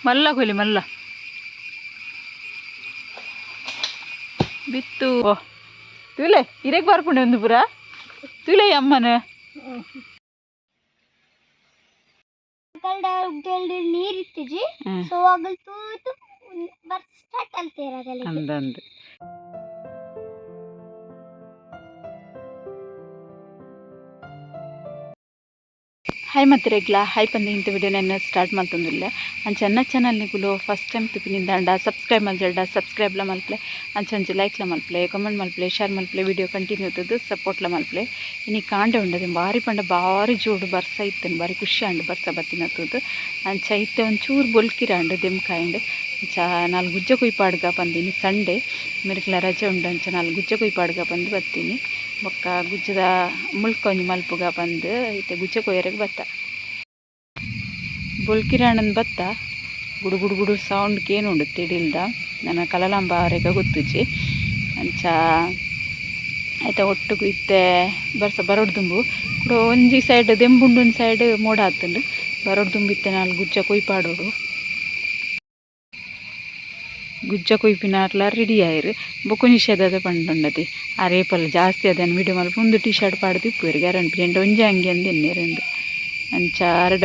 ಮಲ್ಲ ಕೊಯ್ಲಿ ಮಲ್ಲ ಬಿತ್ತು ತುಲೆ ಇರೆಗ್ ಬರ್ಪುಂಡೆ ಒಂದು ಪುರ ತುಲೆ ಅಮ್ಮನ ನೀರಿತ್ತಿಜಿ ಸೊ ಆಗಲ್ ತೂತು ಬರ್ಸ್ ಸ್ಟಾರ್ಟ್ ಅಲ್ತೇರ ಅಂದಂದು ಹಾಯ್ ಮತ್ತೆ ರೆಗ್ಲಾ ಹಾಯ್ ಪಂದು ಇಂಥ ವಿಡಿಯೋ ನಾನು ಸ್ಟಾರ್ಟ್ ಮಾಡ್ತಂದಿಲ್ಲ ಅಂಚ ಚಾನಲ್ ನಿಗುಲು ಫಸ್ಟ್ ಟೈಮ್ ತುಪ್ಪಿನಿಂದ ಸಬ್ಸ್ಕ್ರೈಬ್ ಮಲ್ಜಡ್ಡ ಸಬ್ಸ್ಕ್ರೈಬ್ಲ ಮಲ್ಪಲೆ ಅಂಚಂಚಿ ಲೈಕ್ಲ ಮಲ್ಪಲೆ ಕಮೆಂಟ್ ಮಲ್ಪಲೆ ಶೇರ್ ಮಲ್ಪಲೆ ವಿಡಿಯೋ ಕಂಟಿನ್ಯೂ ಇರ್ತದೆ ಸಪೋರ್ಟ್ಲ ಮಲ್ಪಲೆ ಇನ್ನು ಕಾಂಡೆ ಉಂಡದು ಭಾರಿ ಪಂಡ ಭಾರಿ ಜೋಡು ಬರ್ಸ ಇತ್ತನು ಭಾರಿ ಖುಷಿ ಅಂಡು ಬರ್ಸ ಬತ್ತಿನತ್ತದು ಅಂಚ ಇತ್ತೆ ಒಂಚೂರು ಬೊಲ್ಕಿರ ಅಂಡು ದೆಮ್ಕಾಯಿಂಡು ಅಂಚ ನಾಲ್ ಗುಜ್ಜೆ ಕುಯ್ಪಾಡ್ಗ ಬಂದೀನಿ ಸಂಡೇ ಮಿರ್ಕ್ಲ ರಜೆ ಉಂಡು ಅಂಚ ನಾಲ್ ಗುಜ್ಜೆ ಕುಯ್ಪಾಡ್ಗ ಬಂದು ಬರ್ತೀನಿ ಬೊಕ್ಕ ಗುಜ್ಜದ ಮುಳ್ಕೊಂಜಿ ಮಲ್ಪುಗ ಬಂದು ಇತ್ತೆ ಗುಜ್ಜೆ ಕೊಯ್ಯರೆಗೆ ಬತ್ತ ಬೊಲ್ಕಿರಾಣನ್ ಬತ್ತ ಗುಡು ಗುಡು ಗುಡು ಸೌಂಡ್ ಕೇನುಂಡು ತಿಡಿಲ್ದ ನನ್ನ ಕಲಲಾಂಬ ರೆಗ ಗೊತ್ತುಜಿ ಅಂಚ ಆಯ್ತಾ ಒಟ್ಟಿಗೆ ಇತ್ತೆ ಬರ್ಸ ಬರೋಡು ದುಂಬು ಕೂಡ ಒಂಜಿ ಸೈಡ್ ದೆಂಬುಂಡು ಒಂದು ಸೈಡ್ ಮೋಡ ಆತುಂಡು ಬರೋಡು ದುಂಬು ಇತ್ತೆ ನಾಲ್ ಗುಜ್ಜ ಕೊಯ್ಪಾಡೋಡು ಗುಜ್ಜ ಕೊಯ್ಪಿನಾರ್ಲ ರೆಡಿ ಆಯ್ರು ಬೊಕ್ಕ ನಿಷೇಧದ ಪಂಡುಂಡತಿ ಆ ರೇಪಲ್ಲ ಜಾಸ್ತಿ ಅದನ್ನು ವಿಡಿಯೋ ಮಲ್ಪ ಒಂದು ಟೀ ಶರ್ಟ್ ಪಾಡ್ದು ಇಪ್ಪುವರಿಗೆ ಗ್ಯಾರಂಟಿ ಎಂಟು ಒಂಜಿ ಅಂಗಿ ಅಂದು ಎನ್ನೇರಂದು ಅಂಚ ಅರಡ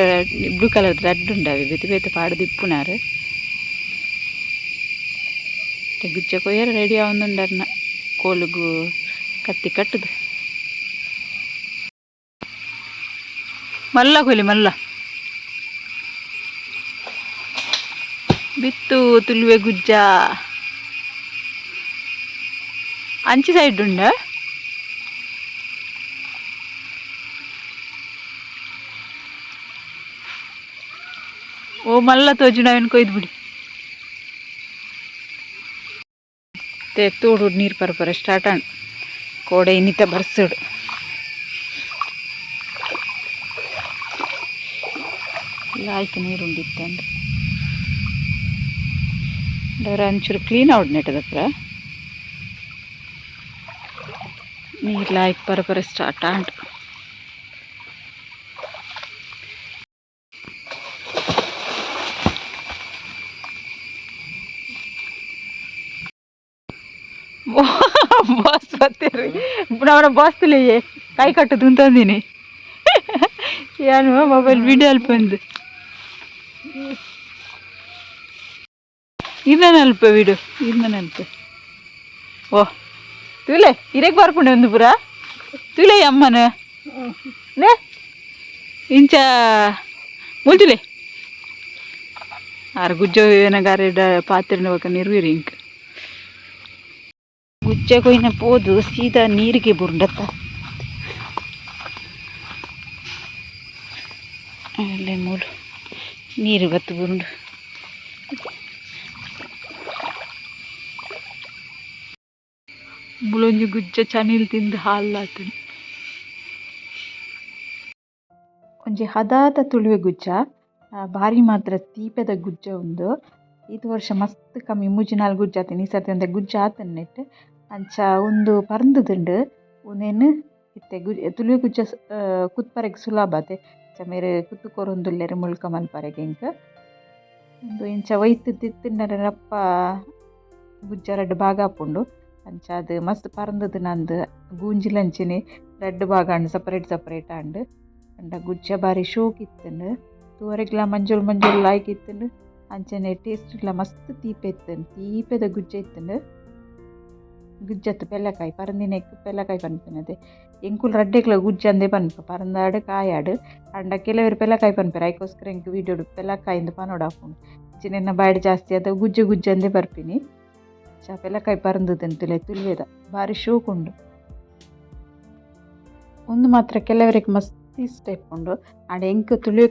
ಬ್ಲೂ ಕಲರ್ ರೆಡ್ ಉಂಡವೆ ಬೇತೆ ಬೇತೆ ಪಾಡ್ದು ಇಪ್ಪುನಾರು ಗುಜ್ಜ ಕೊಯ್ಯರ ರೆಡಿ ಆವೊಂದುಂಡರ್ನ ಕೋಲುಗು ಕತ್ತಿ ಕಟ್ಟುದು ಮಲ್ಲ ಕೊಯ್ಲಿ ಮಲ್ಲ ಬಿತ್ತು ತುಳುವೆ ಗುಜ್ಜ ಅಂಚಿ ಸೈಡ್ ಉಂಡ ಓ ಮಲ್ಲ ತೋಜುಂಡು ಅವನ್ ಕೊಯ್ದು ಬಿಡಿ ತೋಡು ನೀರು ಪರಪರ ಸ್ಟಾರ್ಟ್ ಆಣ್ ಕೋಡೆ ಇನ್ನಿತ ಬರ್ಸೋಡು ಲಾಯ್ಕ್ ನೀರು ಉಂಡಿತ್ತಂದ್ರೆ ಒಂಚೂರು ಕ್ಲೀನ್ ಔಟ್ ನೆಟ್ಟದಪ್ಪ ನೀರು ಲಾಯ್ಕ್ ಪರಪರ ಸ್ಟಾರ್ಟ್ ಆಂಡ್ ಬಾಸ್ ಬರ್ತೀರಿ ಅವನ ಬಾಸ್ ತುಲೆಯೇ ಕೈ ಕಟ್ಟದು ಅಂತಂದಿನಿ ಏನು ಮೊಬೈಲ್ ವಿಡಿಯೋ ಅಲ್ಪ ಒಂದು ಇದನ್ನಲ್ಪ ವಿಡು ಇದನ್ನಲ್ಪ ಓ ತುಲೆ ಇರೆಗ್ ಬರ್ಪುಂಡೆ ಒಂದು ಪುರ ತುಲೆ ಅಮ್ಮನ ಲೇ ಇಂಚ ಮುಲ್ತುಲೆ ಆರು ಗುಜ್ಜ ಏನಗಾರ ಪಾತ್ರೆ ಬಕ್ಕ ನಿರ್ವೀರಿ ಇಂಕ್ ಗುಜ್ಜೆ ಕೊಯ್ನ ಪೋದು ಸೀದಾ ನೀರಿಗೆ ಬುರುಂಡತ್ತ ಅಲ್ಲೇ ಮೂಲು ನೀರು ಬತ್ತು ಬುರುಂಡು ಮುಳೊಂಜಿ ಗುಜ್ಜೆ ಚನಿಲ್ ತಿಂದು ಹಾಲಾತು ಒಂಜಿ ಹದಾದ ತುಳುವೆ ಗುಜ್ಜ ಭಾರಿ ಮಾತ್ರ ತೀಪದ ಗುಜ್ಜ ಉಂದು ಇದು ವರ್ಷ ಮಸ್ತ್ ಕಮ್ಮಿ ಮೂಜಿ ನಾಲ್ ಗುಜ್ಜ ಆತೇನೆ ಈ ಸರ್ತಿ ಅಂದ ಗುಜ್ಜ ಆತನ್ ನೆಟ್ ಅಂಚ ಒಂದು ಪರಂದುದುಂಡು ಉಂದೇನು ಇತ್ತೆ ತುಳುವೆ ಗುಜ್ಜ ಕುತ್ಪರೆಗ್ ಸುಲಭ ಆತೆ ಮೇರೆ ಕುತ್ತು ಕೊರೊಂದುಲ್ಲೆರ್ ಮುಳ್ಕ ಮಲ್ಪರೆಗೆ ಇಂಕ ಒಂದು ಇಂಚ ಒಯ್ತು ತಿತ್ತಿಂಡರ ರಪ್ಪ ಗುಜ್ಜ ರಡ್ಡ್ ಭಾಗ ಆಪುಂಡು ಅಂಚ ಅದು ಮಸ್ತ್ ಪರಂದದು ನಂದು ಗೂಂಜಿಲಂಚಿನಿ ರಡ್ಡ್ ಭಾಗ ಅಂಡು ಸಪರೇಟ್ ಅಂಡು ಅಂಡ ಗುಜ್ಜ ಬಾರಿ ಶೋಕ್ ಇತ್ತಂಡು ತೂವರೆಗ್ಲ ಮಂಜುಲ್ ಮಂಜುಲ್ ಲಾಯ್ಕ್ ಇತ್ತಂಡು ಅಂಚನೆ ಟೇಸ್ಟ್ಲ ಮಸ್ತ್ ತೀಪೆ ಇತ್ತಂಡು ತೀಪೆದ ಗುಜ್ಜ ಇತ್ತಂಡು ಗುಜ್ಜತ್ತು ಪೆಲ್ಲಕಾಯಿ ಪರಂದಿನೆಕ್ ಪೆಲ್ಲಕಾಯಿ ಪನ್ಪೆನದೆ ಎಂಕುಲು ರಡ್ಡೆಕ್ಲ ಗುಜ್ಜ ಅಂದೆ ಪನ್ಪ ಪರಂದಾಡು ಕಾಯಾಡು ಅಂಡ ಕೆಲವರು ಪೆಲ್ಲಕಾಯಿ ಪನ್ಪೆರ್ ಐಕೋಸ್ಕರ ಎಂಕ್ ವೀಡಿಯೋಡು ಪೆಲ್ಲಕಾಯಿಂದು ಪನೋಡು ಹಾಕೊಂಡು ಚಿನ್ನ ಬಾಡಿ ಜಾಸ್ತಿ ಅದ ಗುಜ್ಜ ಅಂದೆ ಬರ್ಪಿನಿ ಚಾ ಪೆಲ್ಲಕಾಯಿ ಪರಂದುದಂತುಲೆ ತುಲ್ವೆದ ಭಾರಿ ಶೋಕ್ ಉಂಡು ಒಂದು ಮಾತ್ರ ಕೆಲವರಿಗೆ ಮಸ್ತ್ ಇಷ್ಟ ಇಪ್ಪುಂಡು ಆಂಡ ಎಂಕ್ ತುಳುವೆ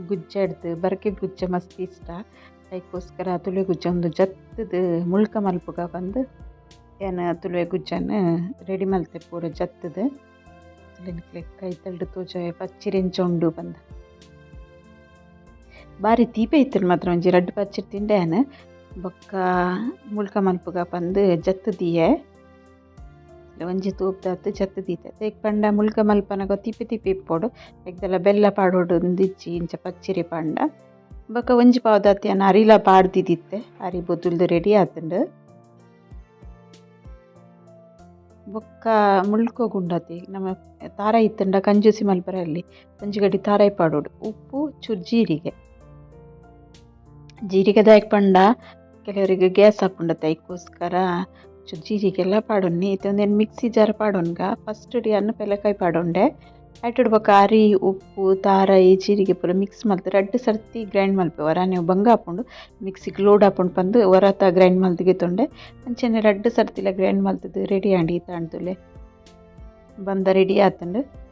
ಗುಜ್ಜ ಹಿಡ್ದು ಬರ್ಕೆ ಗುಜ್ಜ ಮಸ್ತ್ ಇಷ್ಟ ಅದಕ್ಕೋಸ್ಕರ ತುಳುವೆ ಗುಜ್ಜ ಒಂದು ಜತ್ತದು ಮುಳ್ಕ ಮಲ್ಪುಗ ಬಂದು ಏನು ತುಳುವೆ ಗುಜ್ಜನ ರೆಡಿ ಮಲ್ತೆ ಪೂರ ಜತ್ತದು ಕೈ ತಳ್ದು ತೋಜ ಪಚ್ಚಿರೆಂಚ ಉಂಡು ಬಂದ ಭಾರಿ ತೀಪೆ ಇತ್ತಲ್ ಮಾತ್ರ ಒಂಜಿ ರಡ್ಡ್ ಪಚ್ಚಿರ್ ತಿಂಡೇನ ಬೊಕ್ಕ ಮುಳ್ಕ ಮಲ್ಪುಗ ಬಂದು ಜತ್ತದಿಯೆ ಒಂಜಿ ತೂಪ್ದಾತು ಜತ್ತು ದೀತೆ ಏಕ್ ಪಂಡ ಮುಳ್ಕ ಮಲ್ಪನಗ ತಿಪ್ಪೆ ಇಪ್ಪೋಡು ಏಕ್ದೆಲ್ಲ ಬೆಲ್ಲ ಪಾಡೋಡು ಒಂದಿಜ್ಜಿ ಇಂಚ ಪಚ್ಚಿರಿ ಪಂಡ ಬೊಕ್ಕ ಒಂಜಿ ಪಾವದಾತಿಯನ್ನ ಅರಿಲ ಪಾಡ್ದಿದ್ದಿತ್ತೆ ಅರಿ ಬೊದ್ದುಲ್ದು ರೆಡಿ ಆತುಂಡು ಬೊಕ್ಕ ಮುಳ್ಕೋಗುಂಡತಿ ನಮ್ಮ ತಾರಾಯಿ ಇತ್ತಂಡ ಕಂಜೂಸಿ ಮಲ್ಪರಲ್ಲಿ ಒಂಜಿ ಗಡಿ ತಾರಾಯಿ ಪಾಡೋಡು ಉಪ್ಪು ಚೂರು ಜೀರಿಗೆ ದಾಯಕ್ ಪಂಡ ಕೆಲವರಿಗೆ ಗ್ಯಾಸ್ ಹಾಕೊಂಡತ್ತೆ ಅದಕ್ಕೋಸ್ಕರ ಚೂರು ಜೀರಿಗೆ ಎಲ್ಲ ಪಾಡೊನ್ನಿ ಇತ್ತೆ ಒಂದೇನು ಮಿಕ್ಸಿ ಜಾರ್ ಪಾಡೋನ್ಗ ಫಸ್ಟ್ ಡಿ ಅನ್ನ ಪೆಲಕಾಯಿ ಪಾಡೊಂಡೆ ಐಟಡ್ ಬೊಕ ಅರಿ ಉಪ್ಪು ತಾರಾಯಿ ಜೀರಿಗೆ ಪೂರ ಮಿಕ್ಸ್ ಮಲ್ತು ರಡ್ಡ್ ಸರ್ತಿ ಗ್ರೈಂಡ್ ಮಲ್ಪೆ ನೀವು ಬಂಗ ಹಾಕೊಂಡು ಮಿಕ್ಸಿಗೆ ಲೋಡ್ ಹಾಕೊಂಡು ಬಂದು ಹೊರತ ಗ್ರೈಂಡ್ ಮಲ್ತಿಗೆ ತೊಂಡೆ ಅಂಚೆನೆ ರಡ್ಡ್ ಸರ್ತಿಲ ಗ್ರೈಂಡ್ ಮಲ್ತದು ರೆಡಿ ಆಂಡಿ ತಾಣ್ತುಲೆ ಬಂದ ರೆಡಿ ಆತಂಡು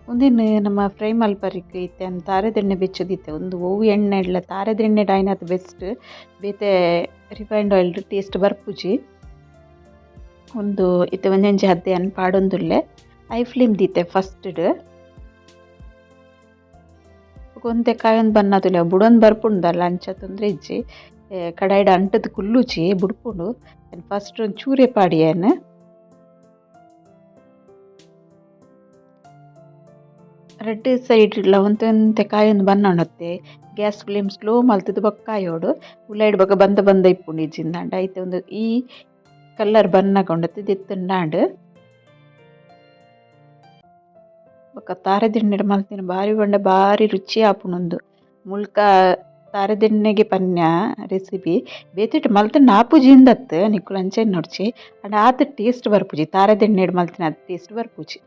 ಒಂದಿನ ನಮ್ಮ ಫ್ರೈ ಮಲ್ಪರಿಕ್ ಇತ್ತೆ ಅಂತ ತಾರೆದೆಣ್ಣೆ ಬೆಚ್ಚದಿತ್ತೆ ಒಂದು ಓವು ಎಣ್ಣೆ ಇಲ್ಲ ತಾರೆದೆಣ್ಣೆ ಡೈನಾತ್ ಬೆಸ್ಟ್ ಬೇತೆ ರಿಫೈನ್ಡ್ ಆಯಿಲ್ ಟೇಸ್ಟ್ ಬರ್ಪುಜಿ ಒಂದು ಇತ್ತೆ ಒಂದೆಂಜಿ ಹದ್ದೆ ಅನ್ನು ಪಾಡೊಂದುಲ್ಲೆ ಐ ಫ್ಲೇಮ್ ದೀತೆ ಫಸ್ಟ್ ಒಂತೆ ಕಾಯೊಂದು ಬನ್ನದುಲೆ ಬುಡೊಂದು ಬರ್ಪುಂಡಲ್ಲ ಅಂಚ ತೊಂದರೆ ಇಜ್ಜಿ ಕಡಾಯಿಡ ಅಂಟದ ಕುಲ್ಲುಚಿ ಬುಡ್ಪುಂಡು ಫಸ್ಟ್ ಒಂದು ಚೂರೆ ಪಾಡಿಯೇನು ರೆಡ್ ಸೈಡ್ ಇಲ್ಲ ಒಂತೆ ಕಾಯೊಂದು ಬನ್ನೊಣತ್ತೆ ಗ್ಯಾಸ್ ಫ್ಲೇಮ್ ಸ್ಲೋ ಮಲ್ತದ್ದು ಬೊಕ್ಕ ಕಾಯೋಡು ಉಳ್ಳಾಯಿಡ್ ಬೊಕ ಬಂದ ಇಪ್ಪುಂಡು ಇಜ್ಜಿಂದಾಂಡ ಐತೆ ಒಂದು ಈ ಕಲರ್ ಬನ್ನಗೊಂಡತ್ತೆ ದೆತ್ತುಂಡಾಂಡ್ ಬೊಕ ತಾರೆದಿಣ್ಣೆಡ್ ಮಲ್ತಿನ ಬಾರಿ ಬಂಡ ಬಾರಿ ರುಚಿ ಆಪುಂಡು ಮುಲ್ಕ ತಾರೆದಿಣ್ಣೆಗೆ ಪನ್ಯ ರೆಸಿಪಿ ಬೇತಿಟ್ಟು ಮಲ್ತಂಡ ಆಪುಜಿಂದತ್ತು ನಿಕ್ಕುಲು ಅಂಚೆನ್ ನೋಡ್ಚಿ ಅಂಡ್ ಆತ ಟೇಸ್ಟ್ ಬರ್ಪುಜಿ ತಾರೆದಿಣ್ಣೆಡ್ ಮಲ್ತಿನ ಅದು ಟೇಸ್ಟ್ ಬರ್ಪುಜಿ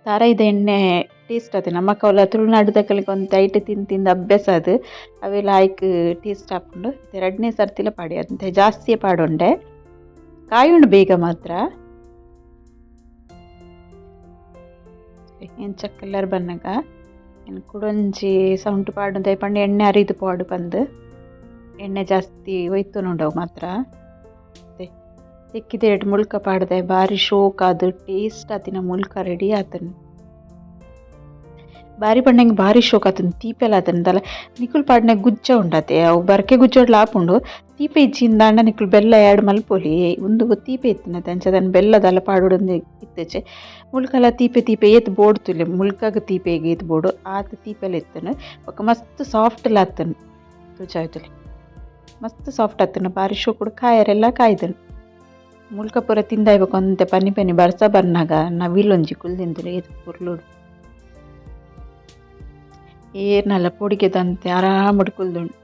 ತಾರಾಯಿದ ಎಣ್ಣೆ ಟೇಸ್ಟ್ ಅದು ನಮ್ಮ ಕವಲ ತುಳುನಾಡುದಕ್ಕಲಿಗೆ ಒಂದು ಐಟ್ ತಿಂದು ಅಭ್ಯಾಸ ಅದು ಅವೆಲ್ಲ ಆಯ್ಕ್ ಟೇಸ್ಟ್ ಹಾಕೊಂಡು ಎರಡನೇ ಸರ್ತಿಲ ಪಾಡಿ ಅದಂತೆ ಜಾಸ್ತಿಯೇ ಪಾಡೊಂಡೆ ಕಾಯುಂಡು ಬೇಗ ಮಾತ್ರ ಎಂಚ ಕಲರ್ ಬನ್ನಗ ಏನು ಕುಡೊಂಜಿ ಸೌಂಟು ಪಾಡು ಪಂಡ ಎಣ್ಣೆ ಅರಿದು ಪಾಡು ಬಂದು ಎಣ್ಣೆ ಜಾಸ್ತಿ ಒಯ್ತು ನೋಡವು ಮಾತ್ರ ತೆಕ್ಕಿದ ಎರಡು ಮುಳ್ಕ ಪಾಡ್ದೆ ಬಾರಿ ಶೋಕ್ ಅದು ಟೇಸ್ಟ್ ಆತಿನ ಮುಳ್ಕ ರೆಡಿ ಆತನು ಬಾರಿ ಪಂಡಂಗೆ ಬಾರಿ ಶೋಕ್ ಆತನು ತೀಪೆಲ್ಲ ಆತನದಲ್ಲ ನಿಕುಲ್ ಪಾಡ್ನಾಗ ಗುಜ್ಜ ಉಂಡತೆ ಅವು ಬರ್ಕೆ ಗುಜ್ಜೋಡ್ಲ ಆಪುಂಡು ತೀಪೆ ಇಜ್ಜಿಂದ ಅಂಡ ನಿಕುಲ್ ಬೆಲ್ಲ ಎರಡು ಮಲ್ಪೊಲಿ ಒಂದು ತೀಪೆ ಇತ್ತಿನತೆ ಅಂಚದನ್ನು ಬೆಲ್ಲದಲ್ಲ ಪಾಡೋಡೊಂದು ಇತ್ತೇಚೆ ಮುಳ್ಕಲ್ಲ ತೀಪೆ ಏತ್ ಬೋಡ್ತುಲೆ ಮುಳ್ಕಾಗ ತೀಪೆಗೆ ಏತ್ ಬೋಡು ಆತ ತೀಪೆಲ್ಲ ಇತ್ತನು ಒಕ್ಕ ಮಸ್ತ್ ಸಾಫ್ಟ್ ಆತನು ತುಚಾಯ್ತುಲೆ ಮಸ್ತ್ ಸಾಫ್ಟ್ ಆತನು ಬಾರಿ ಶೋಕುಡು ಕಾಯರೆಲ್ಲ ಕಾಯ್ದನು ಮುಳ್ಕ ಪೂರ ತಿಂದಾಯ್ಬೇಕು ಅಂತೆ ಪನಿ ಬರ್ಸ ಬರ್ನಾಗ ನವಿಲೊಂಜಿ ಕುಲ್ದಿಂದ್ರೆ ಇದು ಪುರ್ಲುಡು ಏರ್ನಲ್ಲ ಪೊಡಿಗೆದಂತೆ ಆರಾಮಡ್ ಕುಲ್ದುಂಡು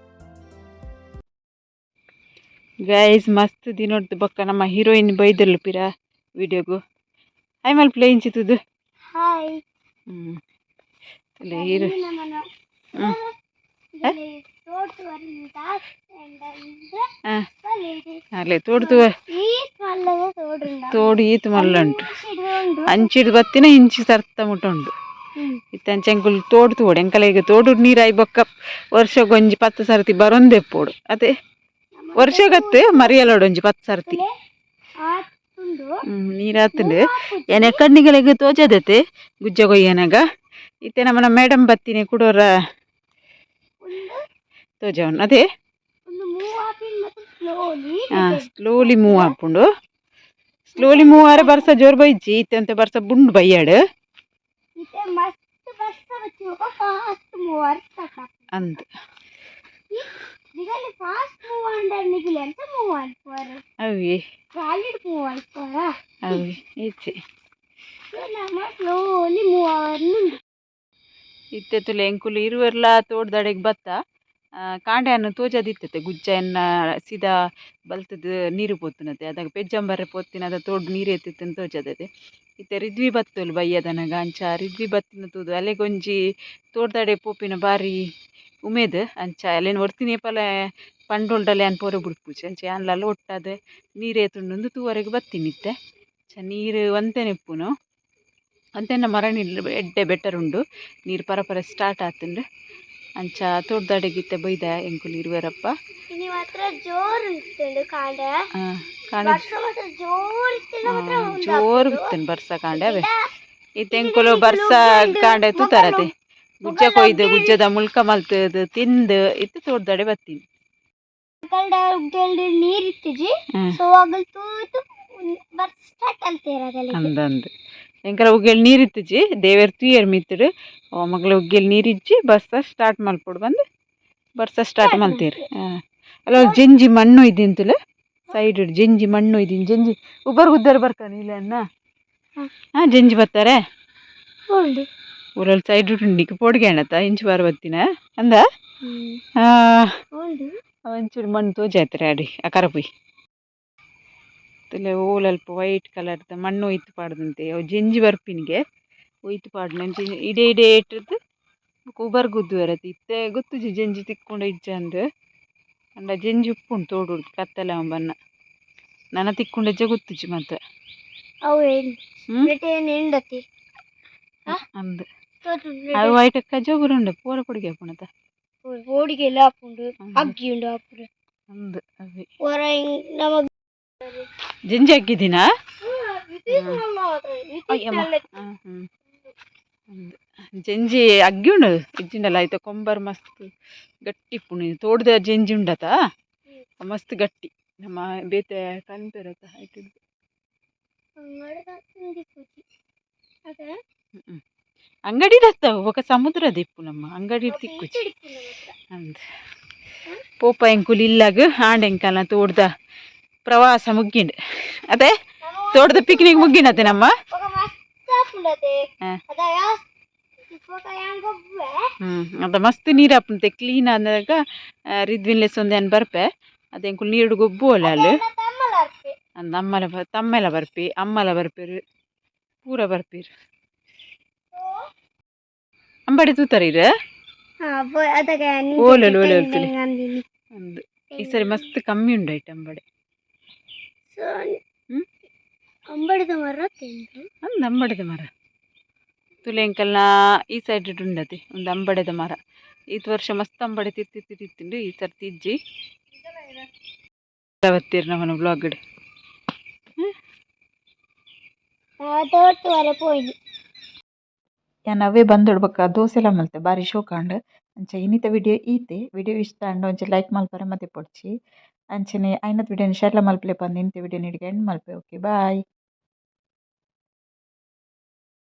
ಗೈಸ್ ಮಸ್ತ್ ದಿನೊಡ್ದು ಬೊಕ್ಕ ನಮ್ಮ ಹೀರೋಯಿನ್ ಬೈದರ್ಲು ಪಿರ ವಿಡಿಯೋಗು ಹಾಯ್ ಮಲ್ಪಲೆ ಇಂಚಿತುದು ಹಾಯ್ ಹೀರೋ ಅಲ್ಲೇ ತೋಡ್ತು ತೋಡು ಈತ್ ಮಲ್ಲುಂಟು ಅಂಚಿಡ್ ಬತ್ತಿನ ಇಂಚಿ ಸರ್ತ ಮುಟ್ಟುಂಡು ಇತ್ತಂಚೆಂಕುಲು ತೋಡು ತೋಡು ಎಂಕಲೆಗೆ ತೋಡು ನೀರಾಯಿ ಬೊಕ್ಕ ವರ್ಷಗೊಂಜಿ 10 ಸರ್ತಿ ಬರೊಂದೆಪ್ಪೋಡು ಅದೇ ವರ್ಷಗತ್ತೆ ಮರಿಯಲೋಡೊಂಜಿ 10 ಸರ್ತಿ ನೀರಾತುಂಡು ಏನ ಕಣ್ಣಿಗಳಿಗೆ ತೋಜದತೆ ಗುಜ್ಜ ಕೊಯ್ಯನಾಗ ಇತ್ತೆ ನಮ್ಮನ ಮೇಡಮ್ ಬತ್ತಿನಿ ಕುಡೋರ ತೋಜವನ್ ಅದೇ ಸ್ಲೋಲಿ ಮೂವ್ ಹಾಪುಂಡು ಸ್ಲೋಲಿ ಮೂವ್ ಆರೆ ಬರ್ಸ ಜೋರ್ ಬೈಜಿ ಇತ್ತೆ ಅಂತ ಬರ್ಸ ಬುಂಡು ಬೈಯಾಡು ಅಂದ್ ಅವಿ ಅವಿ ಈಚೆ ಇತ್ತೆ ತುಲೆ ಎಂಕುಲು ಇರುವೆರ್ಲ ತೋಡ್ದಡೆಗ್ ಬತ್ತ ಕಾಂಡೆ ಅನ್ನು ತೋಜದಿತ್ತತೆ ಗುಜ್ಜ ಎನ್ನ ಸೀದಾ ಬಲ್ತದ ನೀರು ಪೋತುನತೆ ಅದಾಗ ಪೆಜ್ಜಂಬರೆ ಪೋತಿನ ಅದ ತೋಡ್ ನೀರು ಎತ್ತಿತ್ತಂತ ತೋಜದತೆ ಇತ್ತೆ ರಿದ್ವಿ ಬತ್ತೋಲು ಬಯ್ಯದನಗ ಅಂಚ ರಿದ್ವಿ ಬತ್ತಿನ ತೂದು ಅಲೆಗೊಂಜಿ ತೋಡ್ದಡೆ ಪೋಪಿನ ಬಾರಿ ಉಮೇದ್ ಅಂಚ ಅಲ್ಲೇನು ಒರ್ತಿನಿ ಪಲ ಪಂಡೋಲ್ಡಲೆ ಅನ್ ಪೋರೆ ಬುಡ್ಪುಜಿ ಅಂಚ ಅನ್ಲಲ್ಲ ಒಟ್ಟಾದ ನೀರು ಏತುಂಡು ತೂವರೆಗೆ ಬತ್ತಿನಿತ್ತೆ ನೀರು ಒಂತೆನೆಪ್ಪುನು ಅಂತೆನ ಮರಣಿ ಎಡ್ಡೆ ಬೆಟರ್ ಉಂಡು ನೀರು ಪರಪರ ಸ್ಟಾರ್ಟ್ ಆತುಂಡು ಅಂಚ ತೋಡ್ದಡೆಗಿತ್ತೆ ಬೈದ ಎಂಕುಲು ಇರುವೆರಪ್ಪ ಜೋರು ಬಿತ್ತೇನೆ ಬರ್ಸ ಕಾಂಡೆ ಅವೆ ಇತ್ತೆ ಎಂಕುಲು ಬರ್ಸ ಕಾಂಡೆ ತೂತಾರತೆ ಗುಜ್ಜ ಕೊಯ್ದು ಗುಜ್ಜದ ಮುಳ್ಕ ಮಲ್ತದು ತಿಂದು ಇತ್ತು ತೋಡ್ದಡೆ ಬತ್ತೀನಿ ಅಂದಂದು ಎಂಕಲ ಉಗ್ಗೆಲ್ ನೀರಿತ್ತಿಜಿ ದೇವೇರ್ ತೂಯರ್ ಮಿತ್ತುಡು ಮಗ್ಲ ಉಗ್ಗೆಲ್ ನೀರಿಜ್ಜಿ ಬರ್ಸ ಸ್ಟಾರ್ಟ್ ಮಲ್ಪೊಡು ಬಂದು ಬರ್ಸ ಸ್ಟಾರ್ಟ್ ಮಲ್ತೇರು ಅಲ್ಲ ಜೆಂಜಿ ಮಣ್ಣು ಇದ್ದಿಂತುಲು ಸೈಡ್ ಜೆಂಜಿ ಮಣ್ಣು ಇದ್ದೀನಿ ಜೆಂಜಿ ಉಬ್ಬರ್ ಗುದ್ದರ್ ಬರ್ಕ ನೀಲನ್ನ ಜೆಂಜಿ ಬರ್ತಾರೆ ಊರಲ್ಲಿ ಸೈಡ್ ಉಂಡಿಕ್ ಪೋಡ್ಗೆ ಅಣ್ಣತ್ತ ಇಂಚು ಬಾರ ಬತ್ತಿನ ಅಂದ ಒಂಚೂರು ಮಣ್ಣು ತೋಜಾಯ್ತಾರೆ ಅಡಿ ಅಕಾರ ಪುಯ್ ಓಲಲ್ಪ ವೈಟ್ ಕಲರ್ದ ಮಣ್ಣು ಒಯ್ತು ಪಾಡ್ದಂತೆ ಅವು ಜೆಂಜಿ ಬರ್ಪಿನಿಗೆ ಒಯ್ತು ಪಾಡ್ನ ಇಡೇ ಇಡೇ ಇಟ್ಟದ್ದು ಉಬರ್ ಗುದ್ದು ಬರತ್ತೆ ಇತ್ತೆ ಗೊತ್ತುಜಿ ಜೆಂಜಿ ತಿಕ್ಕೊಂಡು ಇಜ್ಜ ಅಂದು ಅಂಡ ಜೆಂಜಿ ಉಪ್ಪುಂಡು ತೋಡುಡ್ದು ಕತ್ತಲೆ ಅವ ಬನ್ನ ನನ್ನ ತಿಕ್ಕೊಂಡಜ್ಜ ಗೊತ್ತುಜಿ ಮತ್ತೆ ಅಂದ್ ಅವು ವೈಟ್ ಕಜೋಗುರುಂಡು ಪೂರ ಕೊಡುಗೆ ಪುಣತ ಓಡಿಗೆಲ್ಲ ಹಾಕೊಂಡು ಅಗ್ಗಿ ಉಂಡು ಹಾಪುಡು ಅಂದ್ ಅವೇ ಹೊರ ನಮಗ್ ಜೆಂಜಿ ಹಾಕಿದ್ದೀನಾ ಜೆಂಜಿ ಅಗ್ಗಿ ಉಂಡು ಇಜ್ಜಿಂಡಲ್ಲ ಆಯ್ತಾ ಕೊಂಬರ್ ಮಸ್ತ್ ಗಟ್ಟಿ ಪುಣಿ ತೋಡ್ದ ಜೆಂಜಿ ಉಂಡತ ಮಸ್ತ್ ಗಟ್ಟಿ ನಮ್ಮ ಬೇತೆ ಕನ್ಪೇರತ ಆಯ್ತು ಅಂಗಡಿ ఒక ಸಮುದ್ರ ದಿಪ್ಪು ನಮ್ಮ ಅಂಗಡಿ ತಿಕ್ಕುಚಿ ಅಂದ್ ಪೋಪ ಎಂಕುಲು ಇಲ್ಲಾಗ ಆಂಡ್ ಎಂಕಲ್ನ ತೋಡ್ದ ಪ್ರವಾಸ ಮುಗ್ಗಿಂಡು ಅದೇ ತೋಟದ ಪಿಕ್ನಿಕ್ ಮುಗ್ಗಿನತೆ ನಮ್ಮ ಅದ ಮಸ್ತ್ ನೀರು ಹಾಪುಂತೆ ಕ್ಲೀನ್ ಆದಾಗ ರಿದ್ವಿನ್ಲೆಸ್ ಒಂದೇ ಬರ್ಪೆ ಅದೇ ಎಂಕುಲು ನೀರು ಗೊಬ್ಬು ಅಲ್ಲ ಅಲ್ಲಿ ಅಂದ ತಮ್ಮೆಲ ಬರ್ಪಿ ಅಮ್ಮಲ ಬರ್ಪೇರು ಪೂರ ಬರ್ಪೀರು ಅಂಬಡಿ ತೂತಾರೀರ ಓಲೋಲು ಓಲೋಲ್ತುಲಿ ಅಂದ್ ಈ ಸರಿ ಮಸ್ತ್ ಕಮ್ಮಿ ಉಂಡು ಐಟ್ ಅಂಬಡೆ ಅಂಬಡಿದ ಮರ ಅಂದ್ ಅಂಬಡೆದ ಮರ ತುಲೆಂಕಲ್ನ ಈ ಸೈಡ್ ಉಂಡತಿ ಒಂದು ಅಂಬಡೆದ ಮರ ಈತ್ ವರ್ಷ ಮಸ್ತ್ ಅಂಬಡೆ ತಿತ್ತಿಂಡು ಈ ಸರಿ ತಿಜ್ಜಿ ಬತ್ತೀರಿ ನಮ್ಮನ ಬ್ಲಾಗ್ಡ್ ಅವೇ ಬಂದೊಡ್ಬಕ್ಕ ದೋಸೆಲ ಮಲ್ತೆ ಬಾರಿ ಶೋಕಾಂಡ್ ಅಂಚ ಇನ್ನಿತ ವಿಡಿಯೋ ಈತೆ ವಿಡಿಯೋ ಇಷ್ಟ ಅಂಡ್ ಒಂಚ ಲೈಕ್ ಮಲ್ಪರೆ ಮತ್ತೆ ಪೊಡ್ಚಿ ಅಂಚನೆ ಐನತ್ ವಿಡಿಯೋನ ಶೇರ್ಲ ಮಲ್ಪಲೆ ಪಂದ್ ಇಂತ ವಿಡಿಯೋ ನಿಡ್ಗೆ ಎಂಡ್ ಮಲ್ಪೆ ಓಕೆ ಬಾಯ್.